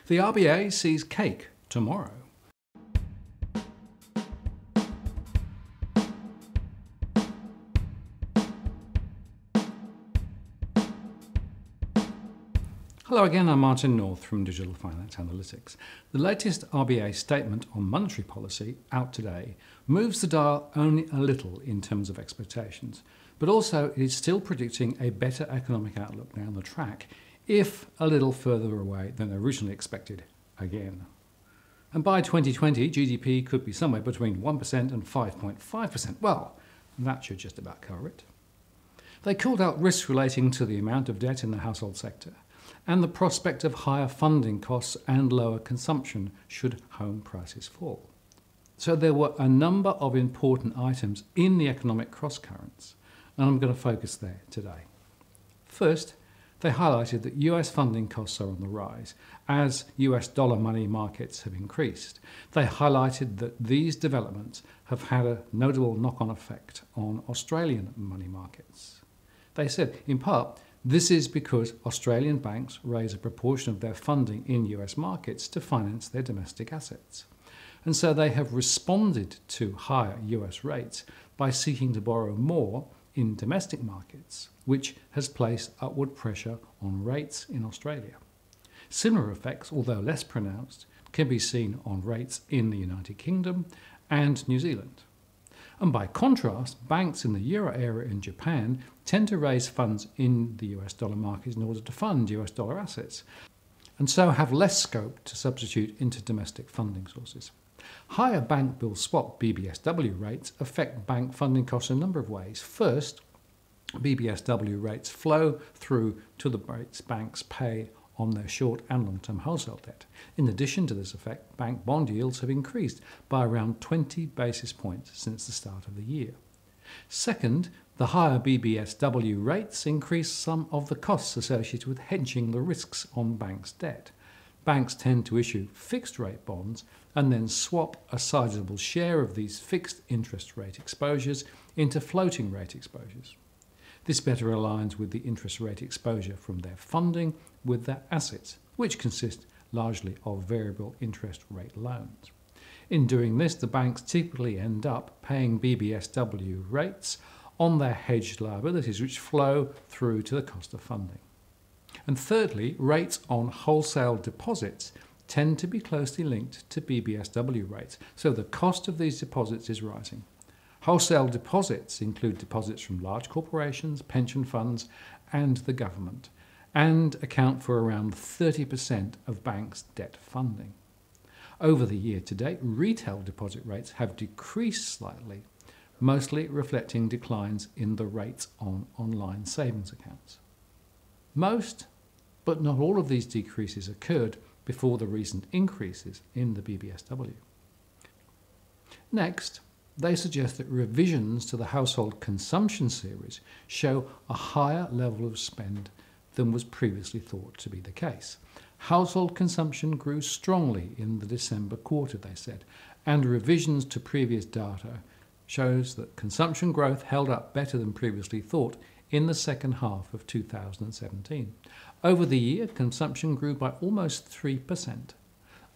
The RBA sees cake tomorrow. Hello again, I'm Martin North from Digital Finance Analytics. The latest RBA statement on monetary policy, out today, moves the dial only a little in terms of expectations, but also it is still predicting a better economic outlook down the track, if a little further away than originally expected again. And by 2020, GDP could be somewhere between 1% and 5.5%. Well, that should just about cover it. They called out risks relating to the amount of debt in the household sector and the prospect of higher funding costs and lower consumption should home prices fall. So there were a number of important items in the economic crosscurrents, and I'm going to focus there today. First, they highlighted that US funding costs are on the rise as US dollar money markets have increased. They highlighted that these developments have had a notable knock-on effect on Australian money markets. They said, in part, this is because Australian banks raise a proportion of their funding in US markets to finance their domestic assets. And so they have responded to higher US rates by seeking to borrow more in domestic markets, which has placed upward pressure on rates in Australia. Similar effects, although less pronounced, can be seen on rates in the United Kingdom and New Zealand. And by contrast, banks in the Euro area and Japan tend to raise funds in the US dollar markets in order to fund US dollar assets, and so have less scope to substitute into domestic funding sources. Higher bank bill swap BBSW rates affect bank funding costs in a number of ways. First, BBSW rates flow through to the rates banks pay on their short and long-term wholesale debt. In addition to this effect, bank bond yields have increased by around 20 basis points since the start of the year. Second, the higher BBSW rates increase some of the costs associated with hedging the risks on banks' debt. Banks tend to issue fixed-rate bonds and then swap a sizable share of these fixed interest rate exposures into floating rate exposures. This better aligns with the interest rate exposure from their funding with their assets, which consist largely of variable interest rate loans. In doing this, the banks typically end up paying BBSW rates on their hedged liabilities, which flow through to the cost of funding. And thirdly, rates on wholesale deposits tend to be closely linked to BBSW rates, so the cost of these deposits is rising. Wholesale deposits include deposits from large corporations, pension funds, and the government, and account for around 30% of banks' debt funding. Over the year to date, retail deposit rates have decreased slightly, mostly reflecting declines in the rates on online savings accounts. Most, but not all of these decreases occurred before the recent increases in the BBSW. Next, they suggest that revisions to the household consumption series show a higher level of spend than was previously thought to be the case. Household consumption grew strongly in the December quarter, they said, and revisions to previous data shows that consumption growth held up better than previously thought in the second half of 2017. Over the year, consumption grew by almost 3%.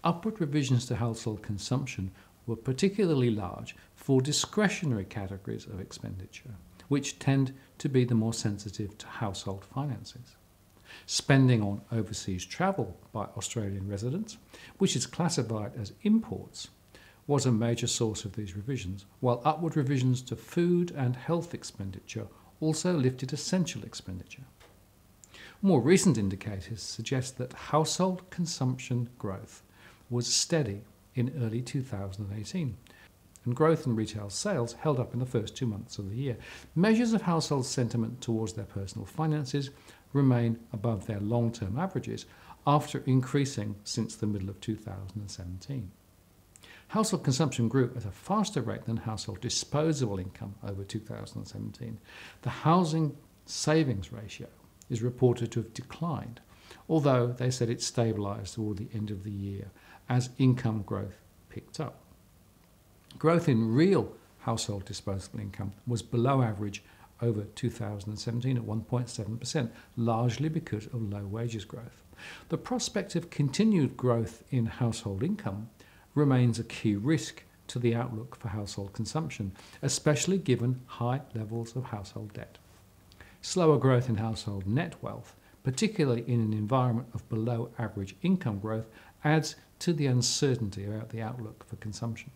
Upward revisions to household consumption were particularly large for discretionary categories of expenditure, which tend to be the more sensitive to household finances. Spending on overseas travel by Australian residents, which is classified as imports, was a major source of these revisions, while upward revisions to food and health expenditure also lifted essential expenditure. More recent indicators suggest that household consumption growth was steady in early 2018, and growth in retail sales held up in the first 2 months of the year. Measures of household sentiment towards their personal finances remain above their long-term averages after increasing since the middle of 2017. Household consumption grew at a faster rate than household disposable income over 2017. The housing savings ratio is reported to have declined, although they said it stabilised toward the end of the year as income growth picked up. Growth in real household disposable income was below average over 2017 at 1.7%, largely because of low wages growth. The prospect of continued growth in household income remains a key risk to the outlook for household consumption, especially given high levels of household debt. Slower growth in household net wealth, particularly in an environment of below average income growth, adds to the uncertainty about the outlook for consumption.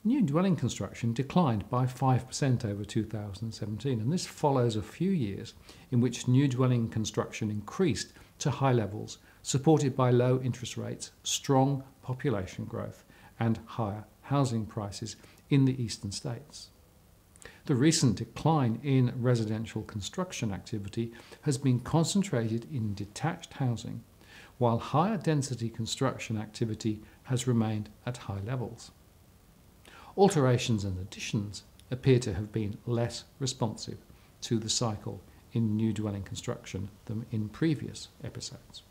New dwelling construction declined by 5% over 2017, and this follows a few years in which new dwelling construction increased to high levels, supported by low interest rates, strong population growth, and higher housing prices in the eastern states. The recent decline in residential construction activity has been concentrated in detached housing, while higher density construction activity has remained at high levels. Alterations and additions appear to have been less responsive to the cycle in new dwelling construction than in previous episodes.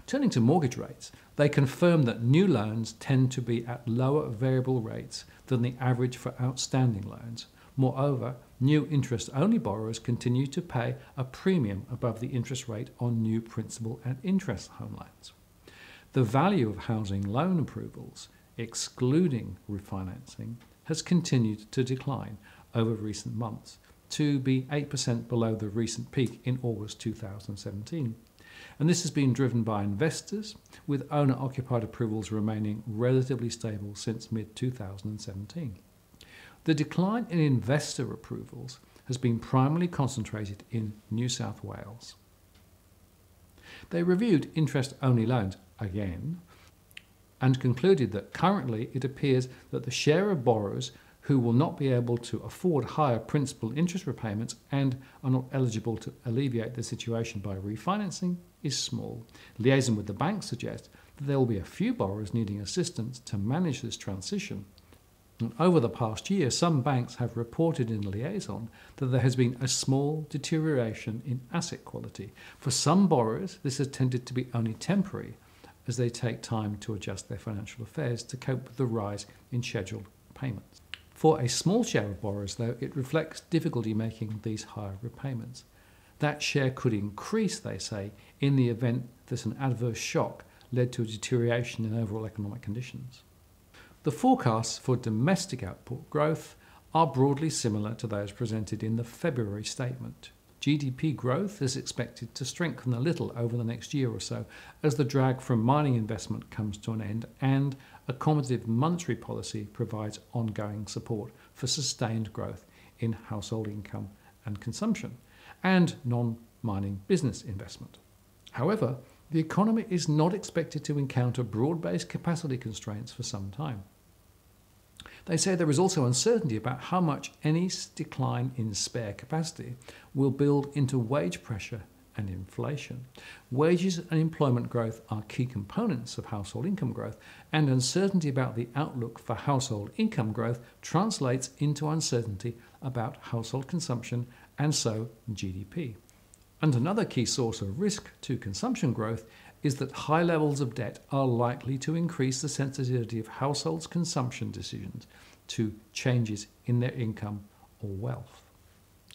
Turning to mortgage rates, they confirm that new loans tend to be at lower variable rates than the average for outstanding loans. Moreover, new interest-only borrowers continue to pay a premium above the interest rate on new principal and interest home loans. The value of housing loan approvals, excluding refinancing, has continued to decline over recent months to be 8% below the recent peak in August 2017. And this has been driven by investors, with owner-occupied approvals remaining relatively stable since mid-2017. The decline in investor approvals has been primarily concentrated in New South Wales. They reviewed interest-only loans again and concluded that currently it appears that the share of borrowers who will not be able to afford higher principal interest repayments and are not eligible to alleviate the situation by refinancing is small. Liaison with the bank suggests that there will be a few borrowers needing assistance to manage this transition. And over the past year, some banks have reported in liaison that there has been a small deterioration in asset quality. For some borrowers, this has tended to be only temporary, as they take time to adjust their financial affairs to cope with the rise in scheduled payments. For a small share of borrowers, though, it reflects difficulty making these higher repayments. That share could increase, they say, in the event that an adverse shock led to a deterioration in overall economic conditions. The forecasts for domestic output growth are broadly similar to those presented in the February statement. GDP growth is expected to strengthen a little over the next year or so as the drag from mining investment comes to an end and accommodative monetary policy provides ongoing support for sustained growth in household income and consumption and non-mining business investment. However, the economy is not expected to encounter broad-based capacity constraints for some time. They say there is also uncertainty about how much any decline in spare capacity will build into wage pressure and inflation. Wages and employment growth are key components of household income growth, and uncertainty about the outlook for household income growth translates into uncertainty about household consumption and so GDP. And another key source of risk to consumption growth is that high levels of debt are likely to increase the sensitivity of households' consumption decisions to changes in their income or wealth.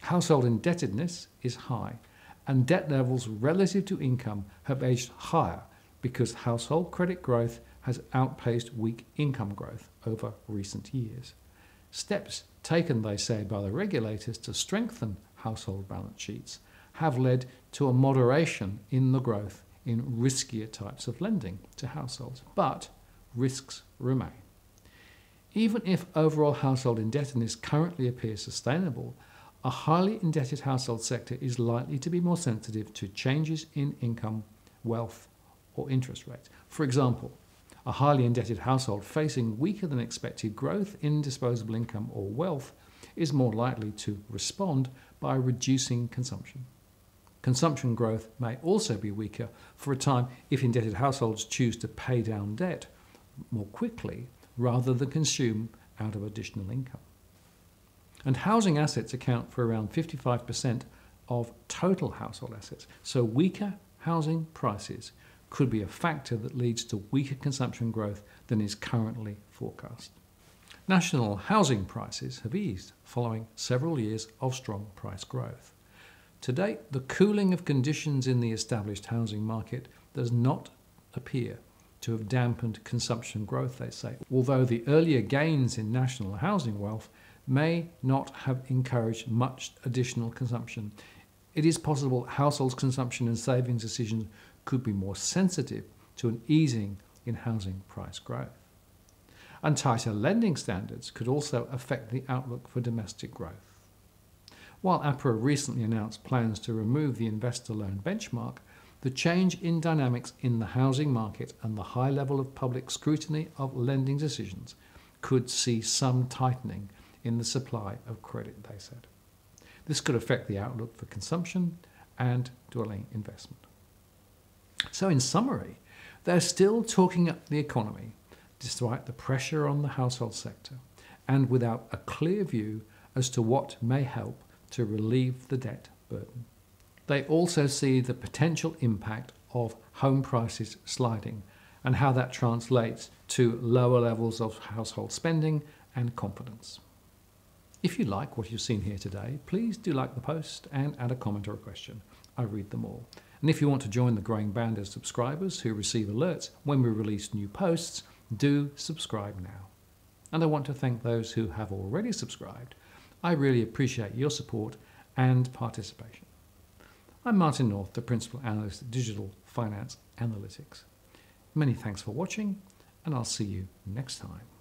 Household indebtedness is high, and debt levels relative to income have edged higher because household credit growth has outpaced weak income growth over recent years. Steps taken, they say, by the regulators to strengthen household balance sheets have led to a moderation in the growth in riskier types of lending to households, but risks remain. Even if overall household indebtedness currently appears sustainable, a highly indebted household sector is likely to be more sensitive to changes in income, wealth, or interest rates. For example, a highly indebted household facing weaker than expected growth in disposable income or wealth is more likely to respond by reducing consumption. Consumption growth may also be weaker for a time if indebted households choose to pay down debt more quickly rather than consume out of additional income. And housing assets account for around 55% of total household assets, so weaker housing prices could be a factor that leads to weaker consumption growth than is currently forecast. National housing prices have eased following several years of strong price growth. To date, the cooling of conditions in the established housing market does not appear to have dampened consumption growth, they say, although the earlier gains in national housing wealth may not have encouraged much additional consumption. It is possible households' consumption and savings decisions could be more sensitive to an easing in housing price growth. And tighter lending standards could also affect the outlook for domestic growth. While APRA recently announced plans to remove the investor loan benchmark, the change in dynamics in the housing market and the high level of public scrutiny of lending decisions could see some tightening in the supply of credit, they said. This could affect the outlook for consumption and dwelling investment. So in summary, they're still talking up the economy despite the pressure on the household sector and without a clear view as to what may help to relieve the debt burden. They also see the potential impact of home prices sliding and how that translates to lower levels of household spending and confidence. If you like what you've seen here today, please do like the post and add a comment or a question. I read them all. And if you want to join the growing band of subscribers who receive alerts when we release new posts, do subscribe now. And I want to thank those who have already subscribed. I really appreciate your support and participation. I'm Martin North, the Principal Analyst at Digital Finance Analytics. Many thanks for watching, and I'll see you next time.